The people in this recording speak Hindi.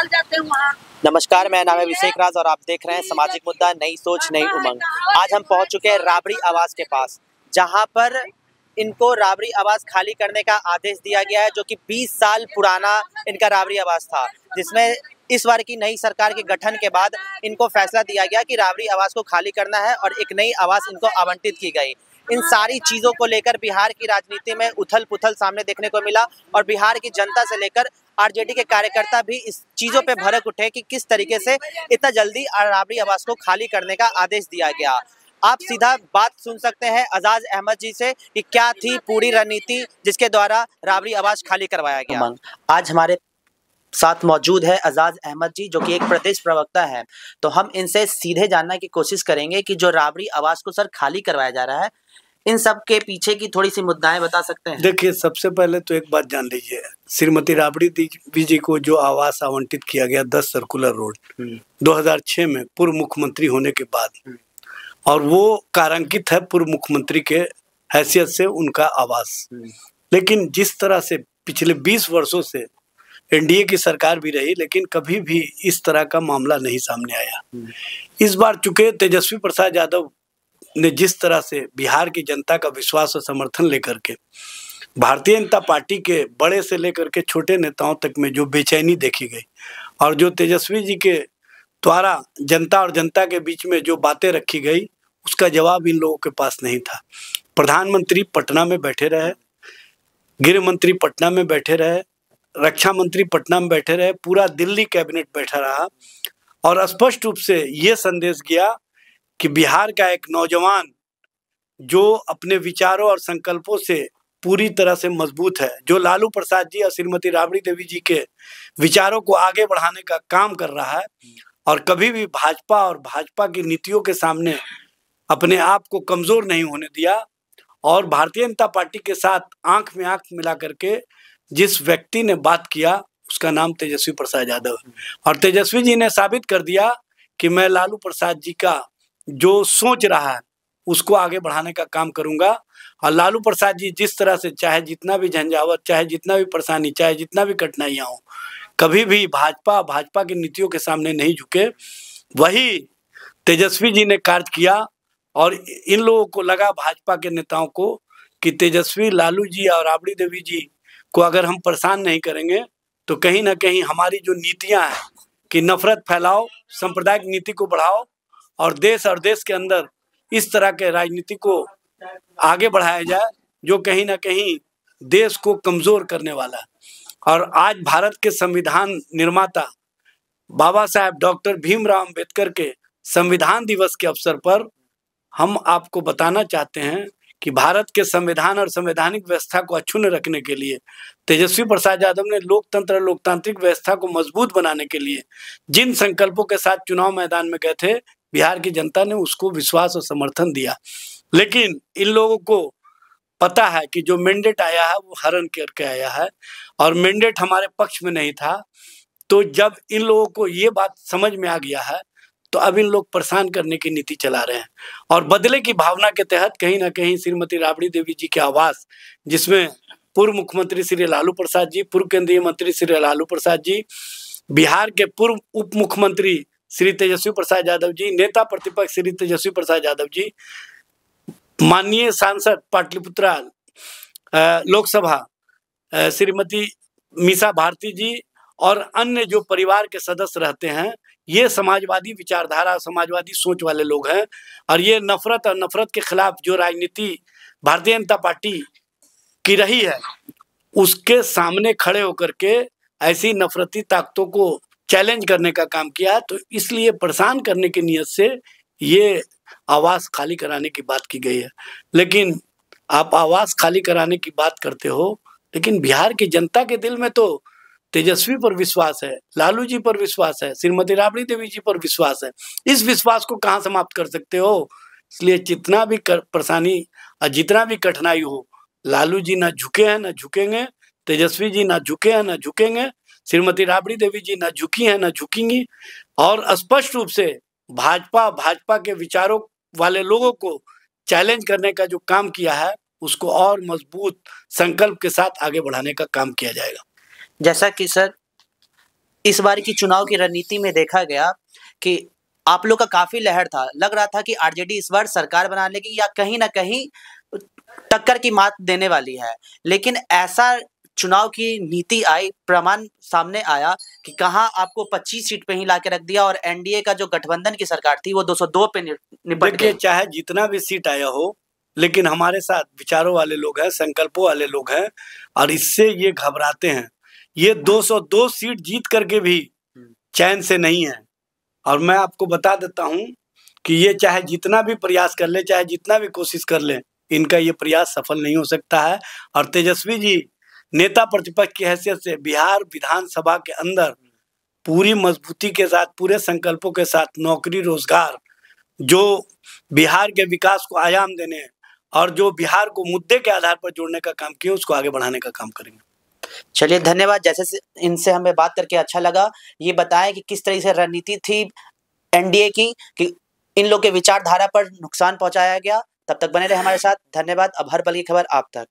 निकल जाते हैं वहाँ। नमस्कार, मेरा नाम है अभिषेक राज और आप देख रहे हैं सामाजिक मुद्दा नई सोच नई उमंग। आज हम पहुंच चुके हैं राबड़ी आवास के पास, जहां पर इनको राबड़ी आवास खाली करने का आदेश दिया गया है, जो कि 20 साल पुराना इनका राबड़ी आवास था, जिसमें इस बार की नई सरकार के गठन के बाद इनको फैसला दिया गया कि राबड़ी आवास को खाली करना है और एक नई आवास इनको आवंटित की गई। इन सारी चीज़ों को लेकर बिहार की राजनीति में उथल पुथल सामने देखने को मिला और बिहार की जनता से लेकर आरजेडी के कार्यकर्ता भी इस चीज़ों पे भड़क उठे कि किस तरीके से इतना जल्दी राबड़ी आवास को खाली करने का आदेश दिया गया। आप सीधा बात सुन सकते हैं अजाज अहमद जी से कि क्या थी पूरी रणनीति जिसके द्वारा राबड़ी आवास खाली करवाया गया। आज हमारे साथ मौजूद है अजाज अहमद जी, जो कि एक प्रदेश प्रवक्ता है। तो हम इनसे सीधे जानने की कोशिश करेंगे कि जो राबड़ी आवास को सर खाली करवाया जा रहा है, इन सब के पीछे की थोड़ी सी मुद्दाएं बता सकते हैं। देखिए, सबसे पहले तो एक बात जान लीजिए, श्रीमती राबड़ी देवी जी को जो आवास आवंटित किया गया 10 सर्कुलर रोड 2006 में पूर्व मुख्यमंत्री होने के बाद, और वो कारांकित है पूर्व मुख्यमंत्री के हैसियत से उनका आवास। लेकिन जिस तरह से पिछले 20 वर्षों से एनडीए की सरकार भी रही, लेकिन कभी भी इस तरह का मामला नहीं सामने आया। इस बार चूंकि तेजस्वी प्रसाद यादव ने जिस तरह से बिहार की जनता का विश्वास और समर्थन लेकर के भारतीय जनता पार्टी के बड़े से लेकर के छोटे नेताओं तक में जो बेचैनी देखी गई, और जो तेजस्वी जी के द्वारा जनता और जनता के बीच में जो बातें रखी गई, उसका जवाब इन लोगों के पास नहीं था। प्रधानमंत्री पटना में बैठे रहे, गृह मंत्री पटना में बैठे रहे, रक्षा मंत्री पटना में बैठे रहे, पूरा दिल्ली कैबिनेट बैठा रहा, और स्पष्ट रूप से ये संदेश गया कि बिहार का एक नौजवान जो अपने विचारों और संकल्पों से पूरी तरह से मजबूत है, जो लालू प्रसाद जी और श्रीमती राबड़ी देवी जी के विचारों को आगे बढ़ाने का काम कर रहा है, और कभी भी भाजपा और भाजपा की नीतियों के सामने अपने आप को कमजोर नहीं होने दिया, और भारतीय जनता पार्टी के साथ आंख में आंख मिला करके जिस व्यक्ति ने बात किया, उसका नाम तेजस्वी प्रसाद यादव है। और तेजस्वी जी ने साबित कर दिया कि मैं लालू प्रसाद जी का जो सोच रहा है उसको आगे बढ़ाने का काम करूंगा। और लालू प्रसाद जी जिस तरह से, चाहे जितना भी झंझावत, चाहे जितना भी परेशानी, चाहे जितना भी कठिनाइयां हो, कभी भी भाजपा की नीतियों के सामने नहीं झुके। वही तेजस्वी जी ने कार्य किया, और इन लोगों को लगा, भाजपा के नेताओं को, कि तेजस्वी, लालू जी और राबड़ी देवी जी को अगर हम परेशान नहीं करेंगे तो कहीं ना कहीं हमारी जो नीतियां हैं कि नफरत फैलाओ, सांप्रदायिक नीति को बढ़ाओ, और देश के अंदर इस तरह के राजनीति को आगे बढ़ाया जाए जो कहीं ना कहीं देश को कमजोर करने वाला है। और आज भारत के संविधान निर्माता बाबा साहेब डॉक्टर भीमराव अंबेडकर के संविधान दिवस के अवसर पर हम आपको बताना चाहते हैं कि भारत के संविधान और संवैधानिक व्यवस्था को अक्षुण्ण रखने के लिए तेजस्वी प्रसाद यादव ने लोकतांत्रिक व्यवस्था को मजबूत बनाने के लिए जिन संकल्पों के साथ चुनाव मैदान में गए थे, बिहार की जनता ने उसको विश्वास और समर्थन दिया। लेकिन इन लोगों को पता है कि जो मैंडेट आया है वो हरण करके आया है, और मैंडेट हमारे पक्ष में नहीं था। तो जब इन लोगों को ये बात समझ में आ गया है, तो अब इन लोग परेशान करने की नीति चला रहे हैं, और बदले की भावना के तहत कहीं ना कहीं श्रीमती राबड़ी देवी जी के आवास, जिसमें पूर्व मुख्यमंत्री श्री लालू प्रसाद जी, पूर्व केंद्रीय मंत्री श्री लालू प्रसाद जी, बिहार के पूर्व उप मुख्यमंत्री श्री तेजस्वी प्रसाद यादव जी, नेता प्रतिपक्ष श्री तेजस्वी प्रसाद यादव जी, माननीय सांसद पाटलिपुत्रा लोकसभा श्रीमती मीसा भारती जी, और अन्य जो परिवार के सदस्य रहते हैं, ये समाजवादी विचारधारा, समाजवादी सोच वाले लोग हैं। और ये नफरत और नफरत के खिलाफ जो राजनीति भारतीय जनता पार्टी की रही है, उसके सामने खड़े होकर के ऐसी नफरती ताकतों को चैलेंज करने का काम किया। तो इसलिए परेशान करने की नीयत से ये आवास खाली कराने की बात की गई है। लेकिन आप आवास खाली कराने की बात करते हो, लेकिन बिहार की जनता के दिल में तो तेजस्वी पर विश्वास है, लालू जी पर विश्वास है, श्रीमती राबड़ी देवी जी पर विश्वास है। इस विश्वास को कहाँ समाप्त कर सकते हो? इसलिए जितना भी परेशानी और जितना भी कठिनाई हो, लालू जी ना झुके हैं ना झुकेंगे, तेजस्वी जी ना झुके हैं ना झुकेंगे, श्रीमती राबड़ी देवी जी ना झुकी हैं ना झुकेंगी। और स्पष्ट रूप से भाजपा के विचारों वाले लोगों को चैलेंज करने का जो काम किया है, उसको और मजबूत संकल्प के साथ आगे बढ़ाने का काम किया जाएगा। जैसा कि सर इस बार की चुनाव की रणनीति में देखा गया कि आप लोग का काफी लहर था, लग रहा था कि आरजेडी इस बार सरकार बना लेगी या कहीं ना कहीं टक्कर की मात देने वाली है, लेकिन ऐसा चुनाव की नीति आई, प्रमाण सामने आया कि कहां आपको 25 सीट पे ही लाके रख दिया और एनडीए का जो गठबंधन की सरकार थी वो 202 पे निपट देखिए, गई। चाहे जितना भी सीट आया हो, लेकिन हमारे साथ विचारों वाले लोग हैं, संकल्पों वाले लोग हैं, और इससे ये घबराते हैं। ये 202 सीट जीत करके भी चैन से नहीं है। और मैं आपको बता देता हूं कि ये चाहे जितना भी प्रयास कर ले, चाहे जितना भी कोशिश कर ले, इनका ये प्रयास सफल नहीं हो सकता है। और तेजस्वी जी नेता प्रतिपक्ष की हैसियत से बिहार विधानसभा के अंदर पूरी मजबूती के साथ, पूरे संकल्पों के साथ नौकरी, रोजगार, जो बिहार के विकास को आयाम देने और जो बिहार को मुद्दे के आधार पर जोड़ने का काम किया, उसको आगे बढ़ाने का काम करेंगे। चलिए, धन्यवाद। जैसे इनसे हमें बात करके अच्छा लगा। ये बताएं कि किस तरह से रणनीति थी एनडीए की कि इन लोग के विचारधारा पर नुकसान पहुंचाया गया। तब तक बने रहे हमारे साथ। धन्यवाद। अब हर पल की खबर आप तक।